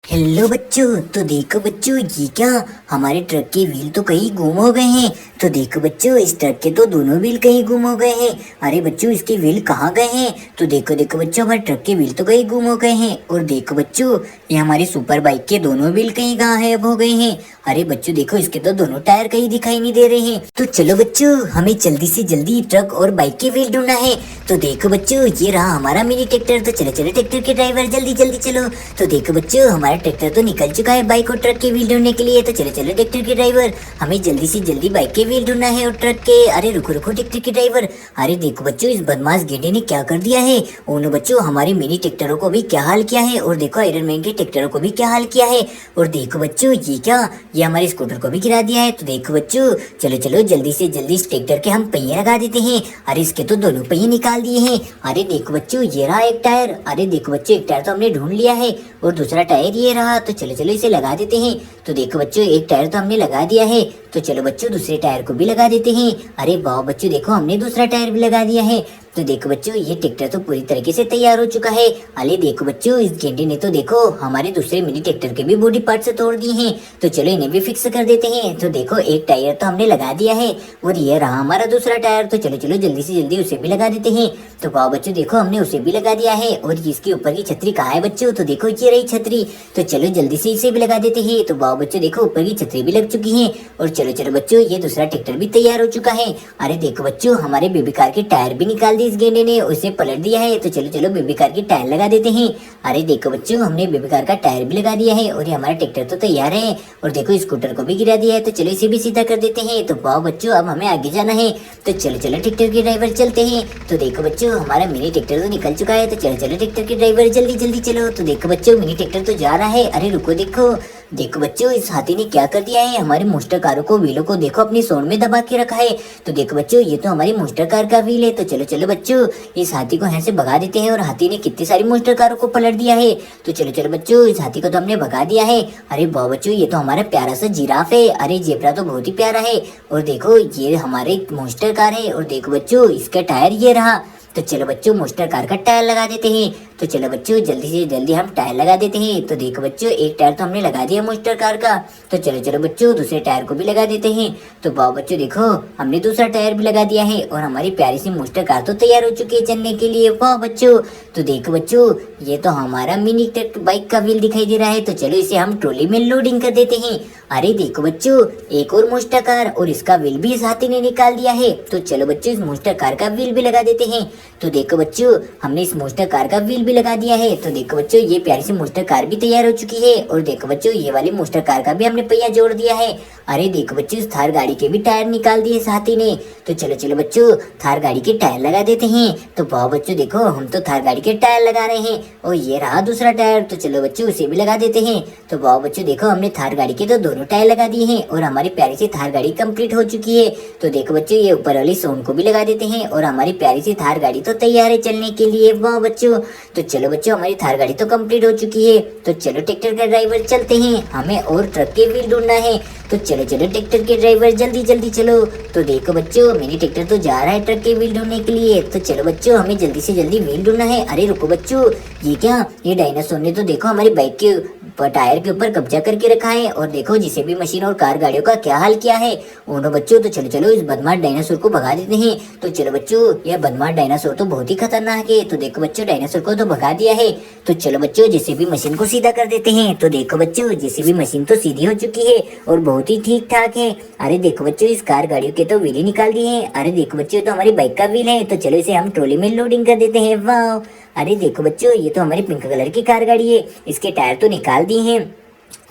Hello बच्चों। तो देखो बच्चों, ये क्या, हमारे ट्रक के व्हील तो कहीं गुम हो गए हैं। तो देखो बच्चों, इस ट्रक के तो दोनों व्हील कहीं गुम हो गए हैं। अरे बच्चों, इसके व्हील कहाँ गए हैं? तो देखो देखो बच्चों, हमारे ट्रक के व्हील तो कहीं गुम हो गए हैं। और देखो बच्चों, ये हमारी सुपर बाइक के दोनों व्हील कहीं गायब हो गए हैं। अरे बच्चों देखो, इसके तो दोनों टायर कहीं दिखाई नहीं दे रहे हैं। तो चलो बच्चों, हमें जल्दी से जल्दी ट्रक और बाइक के व्हील ढूंढना है। तो देखो बच्चों, ये रहा हमारा मिनी ट्रैक्टर। तो चलो चलो ट्रैक्टर के ड्राइवर, जल्दी जल्दी चलो। तो देखो बच्चों, हमारा ट्रैक्टर तो निकल चुका है बाइक और ट्रक के व्हील ढूंढने के लिए। तो चलो चलो ट्रैक्टर के ड्राइवर, हमें जल्दी से जल्दी बाइक के व्हील ढूंढना है और ट्रक के। अरे रुको रुको ट्रैक्टर के ड्राइवर, अरे देखो बच्चों, इस बदमाश गेंडे ने क्या कर दिया है। ओनो बच्चों, हमारे मिनी ट्रैक्टरों को भी क्या हाल किया है, और देखो आयरन मैन के ट्रैक्टरों को भी क्या हाल किया है। और देखो बच्चों, ये क्या, ये हमारे स्कूटर को भी गिरा दिया है। तो देखो बच्चों, चलो चलो जल्दी से जल्दी इस ट्रैक्टर के हम पहिए लगा देते हैं। अरे इसके तो दोनों पहिए निकाल दिए हैं। अरे देखो बच्चों, ये रहा एक टायर। अरे देखो बच्चों, एक टायर तो हमने ढूंढ लिया है और दूसरा टायर ये रहा। तो चलो चलो इसे लगा देते हैं। तो देखो बच्चों, एक टायर तो हमने लगा दिया है। तो चलो बच्चों, दूसरे टायर को भी लगा देते हैं। अरे वाह बच्चों, देखो हमने दूसरा टायर भी लगा दिया है। तो देखो बच्चों, ये ट्रैक्टर तो पूरी तरीके से तैयार हो चुका है। अरे देखो बच्चों, इस गेंडे ने तो देखो हमारे दूसरे मिनी ट्रैक्टर के भी बॉडी पार्ट तोड़ दिए हैं। तो चलो इन्हें भी फिक्स कर देते हैं। तो देखो, एक टायर तो हमने लगा दिया है और ये रहा हमारा दूसरा टायर। तो चलो चलो जल्दी से जल्दी उसे भी लगा देते हैं। तो वाह बच्चों, देखो हमने उसे भी लगा दिया है। और इसके ऊपर की छतरी कहाँ है बच्चों? तो देखो ये रही छतरी। तो चलो जल्दी से इसे भी लगा देते हैं। तो वाह बच्चों, देखो ऊपर की छतरी भी लग चुकी है। और चलो चलो बच्चों, ये दूसरा ट्रैक्टर भी तैयार हो चुका है। अरे देखो बच्चों, हमारे बेबी कार के टायर भी निकाल दिए इस गेंडे ने, उसे पलट दिया है। तो चलो चलो बेबी कार के टायर लगा देते हैं। अरे देखो बच्चों, हमने बेबी कार का टायर भी लगा दिया है और ये हमारा ट्रैक्टर तो तैयार है। और देखो स्कूटर को भी गिरा दिया है। तो चलो इसे भी सीधा कर देते हैं। तो वाह बच्चों, अब हमें आगे जाना है। तो चलो चलो ट्रैक्टर के ड्राइवर चलते हैं। तो देखो बच्चों, हमारा मिनी ट्रैक्टर तो निकल चुका है। तो चलो चलो ट्रैक्टर के ड्राइवर, जल्दी जल्दी चलो। तो देखो बच्चों, मिनी ट्रैक्टर तो जा रहा है। अरे रुको, देखो देखो बच्चों, इस हाथी ने क्या कर दिया है। हमारे मोस्टर कारों को, व्हीलों को देखो अपनी सूंड में दबा के रखा है। तो देखो बच्चों, ये तो हमारी मोस्टर कार का व्हील है। तो चलो चलो बच्चों, इस हाथी को यहाँ से भगा देते हैं। और हाथी ने कितनी सारी मोस्टर कारों को पलट दिया है। तो चलो चलो बच्चों, इस हाथी को तो हमने भगा दिया है। अरे वाह बच्चों, ये तो हमारा प्यारा सा जिराफ है। अरे जेब्रा तो बहुत ही प्यारा है। और देखो, ये हमारे मोस्टर कार है। और देखो बच्चों, इसका टायर ये रहा। तो चलो बच्चों, मोस्टर कार का टायर लगा देते हैं। तो चलो बच्चों, जल्दी से जल्दी हम टायर लगा देते हैं। तो देखो बच्चों, एक टायर तो हमने लगा दिया मोस्टर कार का। तो चलो चलो बच्चों, दूसरे टायर को भी लगा देते हैं। तो वाह बच्चों, देखो हमने दूसरा टायर भी लगा दिया है और हमारी प्यारी सी मोस्टर कार तो तैयार हो चुकी है चलने के लिए। वाह बच्चों, तो देखो बच्चों, ये तो हमारा मिनी ट्रक बाइक का व्हील दिखाई दे रहा है। तो चलो इसे हम ट्रॉली में लोडिंग कर देते हैं। अरे देखो बच्चों, एक और मोस्टर कार, और इसका व्हील भी इस हाथी ने निकाल दिया है। तो चलो बच्चों, इस मोस्टर कार का व्हील भी लगा देते हैं। तो देखो बच्चों, हमने इस मोस्टर कार का व्हील भी लगा दिया है। तो देखो बच्चों, ये प्यारी सी मोस्टर कार भी तैयार हो चुकी है। और देखो बच्चों, ये वाली मोस्टर कार का भी हमने पहिया जोड़ दिया है। अरे देखो बच्चों, इस थार गाड़ी के भी टायर निकाल दिए इस हाथी ने। तो चलो चलो बच्चों, थार गाड़ी के टायर लगा देते हैं। तो वाह बच्चों, देखो हम तो थार गाड़ी के टायर लगा रहे हैं। और ये रहा दूसरा टायर। तो चलो बच्चों, उसे भी लगा देते हैं। तो वाह बच्चों, देखो हमने थार गाड़ी के तो दोनों टायर लगा दिए हैं और हमारी प्यारी सी थार गाड़ी कंप्लीट हो चुकी है। तो देखो बच्चों, ये ऊपर वाली सोन को भी लगा देते हैं और हमारी प्यारी सी थार गाड़ी तो तैयार है चलने के लिए। वाह बच्चों, तो चलो बच्चों, हमारी थार गाड़ी तो कंप्लीट हो चुकी है। तो चलो ट्रैक्टर का ड्राइवर चलते हैं, हमें और ट्रक के व्हील ढूंढना है। तो चलो चलो ट्रैक्टर के ड्राइवर, जल्दी जल्दी चलो। तो देखो बच्चों, मिनी ट्रैक्टर तो जा रहा है ट्रक के व्हील ढूंढने के लिए। तो चलो बच्चों, हमें जल्दी से जल्दी व्हील ढूंढना है। अरे रुको बच्चों, ये क्या, ये डायनासोर ने तो देखो हमारी बाइक के टायर के ऊपर कब्जा करके रखा है। और देखो जिसे भी मशीन और कार गाड़ियों का क्या हाल किया है। ओनो बच्चों, तो चलो चलो इस बदमाश डायनासोर को भगा देते हैं। तो चलो बच्चों, यह बदमाश डायनासोर तो बहुत ही खतरनाक है। तो देखो बच्चों, डायनासोर को तो भगा दिया है। तो चलो बच्चों, जिसे भी मशीन को सीधा कर देते हैं। तो देखो बच्चों, जिसे भी मशीन तो सीधी हो चुकी है और बहुत ही ठीक ठाक है। अरे देखो बच्चों, इस कार गाड़ियों के तो व्हील ही निकाल दिए हैं। अरे देखो बच्चों, तो हमारी बाइक का व्हील है। तो चलो इसे हम ट्रॉली में लोडिंग कर देते हैं। वाह, अरे देखो बच्चों, ये तो हमारी पिंक कलर की कार गाड़ी है। इसके टायर तो निकाल दिए हैं।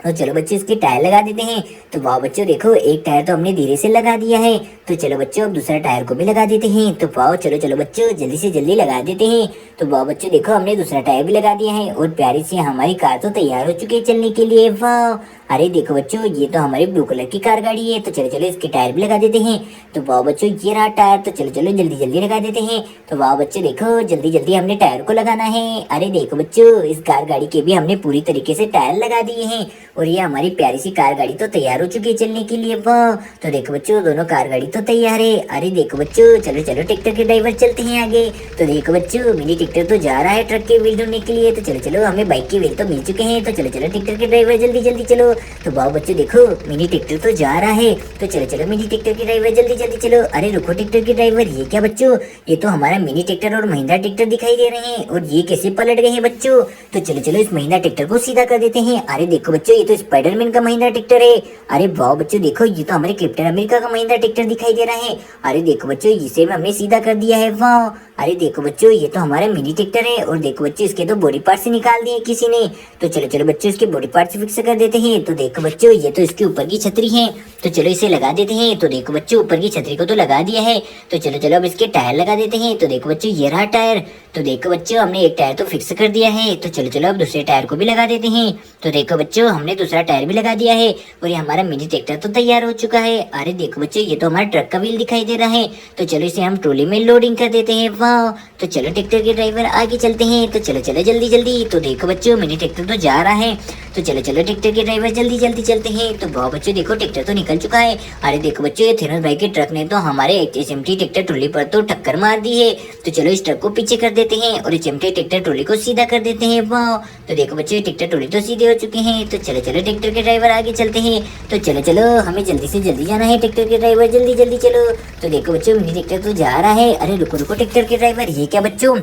तो चलो बच्चों, इसके टायर लगा देते हैं। तो वाह बच्चों, देखो एक टायर तो हमने धीरे से लगा दिया है। तो चलो बच्चों, अब दूसरा टायर को भी लगा देते हैं। तो वाह, चलो चलो बच्चों, जल्दी से जल्दी लगा देते हैं। तो वाह बच्चों, देखो हमने दूसरा टायर भी लगा दिया है और प्यारी सी हमारी कार तो तैयार हो चुकी है चलने के लिए। वाह, अरे देखो बच्चों, ये तो हमारी ब्लू कलर की कार गाड़ी है। तो चलो चलो इसके टायर भी लगा देते हैं। तो वाह बच्चों, ये रहा टायर। तो चलो चलो जल्दी जल्दी लगा देते हैं। तो वाह बच्चों, देखो जल्दी जल्दी हमने टायर को लगाना है। अरे देखो बच्चों, इस कार गाड़ी के भी हमने पूरी तरीके से टायर लगा दिए हैं और ये हमारी प्यारी सी कार गाड़ी तो तैयार हो चुकी है चलने के लिए। वाह, तो देखो बच्चों दोनों कार गाड़ी तो तैयार है। अरे देखो बच्चों, चलो चलो ट्रैक्टर के ड्राइवर चलते हैं आगे। तो देखो बच्चों मिनी ट्रैक्टर तो जा रहा है ट्रक के व्हील ढूंढने के लिए। तो चलो चलो, हमें बाइक के व्हील तो मिल चुके हैं। तो चलो चलो ट्रैक्टर के ड्राइवर जल्दी जल्दी चलो। तो वाह बच्चों देखो, मिनी ट्रैक्टर तो जा रहा है। तो चलो चलो मिनी ट्रैक्टर के ड्राइवर जल्दी जल्दी चलो। अरे रुको ट्रैक्टर के ड्राइवर, ये क्या बच्चों, ये तो हमारा मिनी ट्रैक्टर और महिंद्रा ट्रैक्टर दिखाई दे रहे हैं, और ये कैसे पलट गए हैं बच्चों। तो चलो चलो इस महिंद्रा ट्रैक्टर को सीधा कर देते हैं। अरे देखो बच्चों, ये तो स्पाइडरमैन का महिंद्रा ट्रैक्टर है। अरे वाह बच्चों देखो, ये तो हमारे कैप्टन अमेरिका का महिंद्रा ट्रैक्टर दिखाई दे रहा है। अरे देखो बच्चों, इसे हमने सीधा कर दिया है। वाह, अरे देखो बच्चों, ये तो हमारा मिनी ट्रैक्टर है, और देखो बच्चों इसके तो बॉडी पार्ट से निकाल दिए किसी ने। तो चलो चलो बच्चों, इसके बॉडी पार्ट से फिक्स कर देते हैं। तो देखो बच्चों, ये तो इसके ऊपर की छतरी है, तो चलो इसे लगा देते हैं। तो देखो बच्चों, ऊपर की छतरी को तो लगा दिया है। तो चलो चलो अब इसके टायर लगा देते हैं। तो देखो बच्चों, ये रहा टायर। तो देखो बच्चों, हमने एक टायर तो फिक्स कर दिया है। तो चलो चलो अब दूसरे टायर को भी लगा देते हैं। तो देखो बच्चों, हमने दूसरा टायर भी लगा दिया है, और ये हमारा मिनी ट्रैक्टर तो तैयार हो चुका है। अरे देखो बच्चों, ये तो हमारा ट्रक का व्हील दिखाई दे रहा है। तो चलो इसे हम ट्रॉली में लोडिंग कर देते हैं। वाह, तो चलो ट्रैक्टर के ड्राइवर आगे चलते हैं। तो चलो चलो जल्दी जल्दी। तो देखो बच्चों, मिनी ट्रैक्टर तो जा रहा है। तो चलो चलो ट्रैक्टर के ड्राइवर जल्दी जल्दी चलते हैं। तो वाह बच्चों देखो, ट्रैक्टर तो निकल चुका है। अरे देखो बच्चों, ये थेनोस भाई के ट्रक ने तो हमारे एचएमटी ट्रैक्टर ट्रॉली पर तो टक्कर मार दी है। तो चलो इस ट्रक को पीछे कर देते हैं, और एचएमटी ट्रैक्टर ट्रॉली को सीधा कर देते हैं। वाह, तो देखो बच्चों, ट्रैक्टर ट्रॉली तो सीधे हो चुके हैं। तो चलो चलो ट्रैक्टर के ड्राइवर आगे चलते हैं। तो चलो चलो, हमें जल्दी से जल्दी जाना है। ट्रैक्टर के ड्राइवर जल्दी जल्दी चलो। तो देखो बच्चों, मिनी ट्रैक्टर तो जा रहा है। अरे रुको रुको ट्रैक्टर के ड्राइवर, ये क्या बच्चों,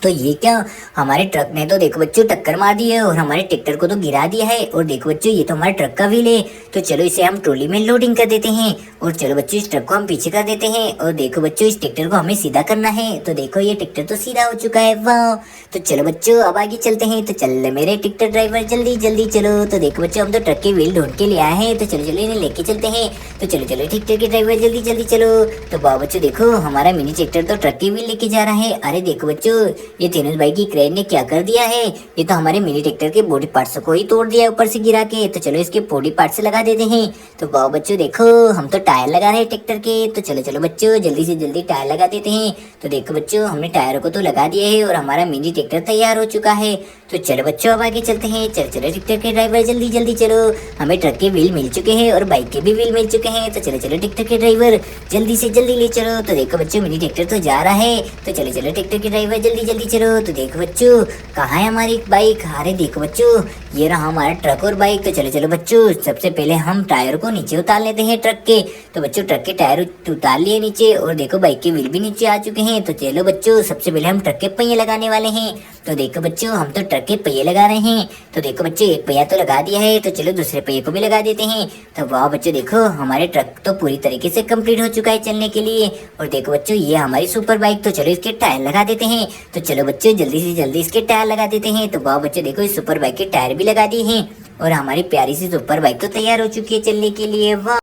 तो ये क्या, हमारे ट्रक ने तो देखो बच्चों टक्कर मार दी है, और हमारे ट्रैक्टर को तो गिरा दिया है। और देखो बच्चों, ये तो हमारे ट्रक का व्हील है। तो चलो इसे हम ट्रॉली में लोडिंग कर देते हैं, और चलो बच्चों इस ट्रक को हम पीछे कर देते हैं। और देखो बच्चों, इस ट्रैक्टर को हमें सीधा करना है। तो देखो ये ट्रैक्टर तो सीधा हो चुका है। वाह, तो चलो बच्चों अब आगे चलते हैं। तो चल मेरे ट्रैक्टर ड्राइवर जल्दी जल्दी चलो। तो देखो बच्चों, हम तो ट्रक के व्हील ढूंढ के ले आए हैं। तो चलो चलो इन्हें लेके चलते हैं। तो चलो चलो ट्रैक्टर के ड्राइवर जल्दी जल्दी चलो। तो वाह बच्चों देखो, हमारा मिनी ट्रैक्टर तो ट्रक के व्हील लेके जा रहा है। अरे देखो बच्चों, ये थेनोस भाई की क्रेन ने क्या कर दिया है, ये तो हमारे मिनी ट्रैक्टर के बॉडी पार्ट्स को ही तोड़ दिया ऊपर से गिरा के। तो चलो इसके बॉडी पार्ट से लगा देते हैं। तो वाह बच्चों देखो, हम तो टायर लगा रहे हैं ट्रैक्टर के। तो चलो चलो बच्चों, जल्दी से जल्दी टायर लगा देते हैं। तो देखो बच्चों, हमने टायरों को तो लगा दिया है, और हमारा मिनी ट्रैक्टर तैयार हो चुका है। तो चलो बच्चों अब आगे चलते हैं। चलो चलो ट्रैक्टर के ड्राइवर जल्दी जल्दी चलो। हमें ट्रक के व्हील मिल चुके हैं, और बाइक के भी व्हील मिल चुके हैं। तो चलो चलो ट्रैक्टर के ड्राइवर जल्दी से जल्दी ले चलो। तो देखो बच्चों, मिनी ट्रैक्टर तो जा रहा है। तो चलो चलो ट्रैक्टर के ड्राइवर जल्दी जल्दी चलो। तो देखो बच्चों, कहाँ है हमारी बाइक। अरे देखो बच्चों, ये रहा हमारा ट्रक और बाइक। तो चलो चलो बच्चों, सबसे पहले हम टायर को नीचे उतार लेते हैं ट्रक के। तो बच्चों ट्रक के टायर उतार लिए नीचे, और देखो बाइक के व्हील भी नीचे आ चुके हैं। तो चलो बच्चों, सबसे पहले हम ट्रक के पहिए लगाने वाले हैं। तो देखो बच्चों, हम तो ट्रक के पहिए लगा रहे हैं। तो देखो बच्चों, एक पहिया तो लगा दिया है। तो चलो दूसरे पहिए को भी लगा देते हैं। तो वाह बच्चों देखो, हमारे ट्रक तो पूरी तरीके से कंप्लीट हो चुका है चलने के लिए। और देखो बच्चों, ये हमारी सुपर बाइक। तो चलो इसके टायर लगा देते हैं। तो चलो बच्चों, जल्दी से जल्दी इसके टायर लगा देते हैं। तो वाह बच्चों देखो, इस सुपर बाइक के टायर भी लगा दिए हैं, और हमारी प्यारी सी सुपर बाइक तो तैयार हो चुकी है चलने के लिए। वाह।